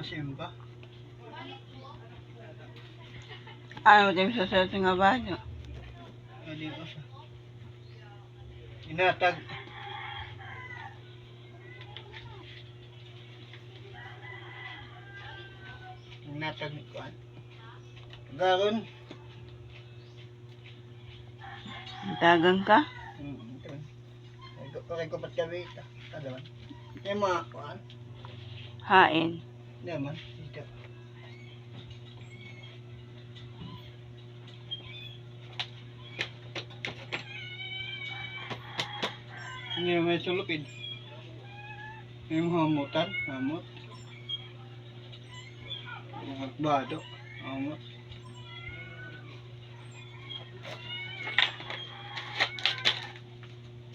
masimba. Ayaw din sa nga ba nyo? Hindi ko siya. Inatag. Inatag ni Kuan. Garon. Dagang ka? Ito. Pakay ko ba't kami ito? Tadawan. Yung mga Kuan. Hain. Hindi man. Ito. Hindi may sulupid. Yung hamutan. Hamot. Yung hagbado. Hamot.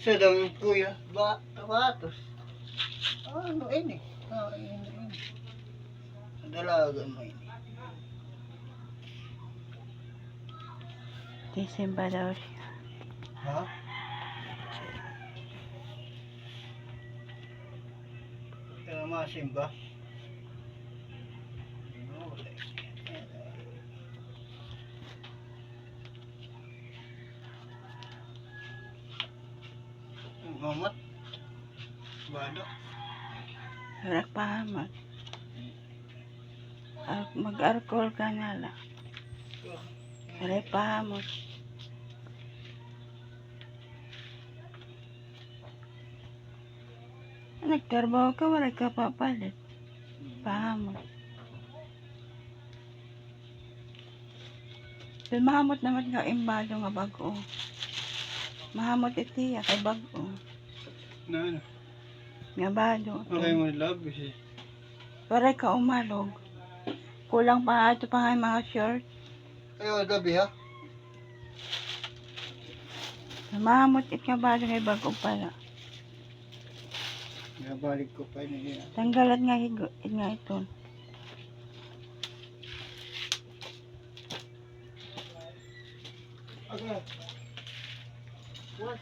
Sa dami kuya. Batos. Ano ini? Ini. Dalagan mo ini. Disimba daw siya. Ha? Kaya masimba. Mamat. Bado. Harap pahamat. Mag-alcohol ka na lang. Harap pahamot. Nagtrabaho ka, wala ka papalit. Pahamot. Pero mahamot naman ka imbado nga bago. Mahamot itiya kay bago. Na ano? Nga bado. Okay mo love kasi. Para ka umalog. Kulang pa ito pa nga mga short. Ayaw gabi ha? Mahamot it nga bado kay bago pala. Nabalik ko pa niya. Tanggalan nga nga ito. Okay. What?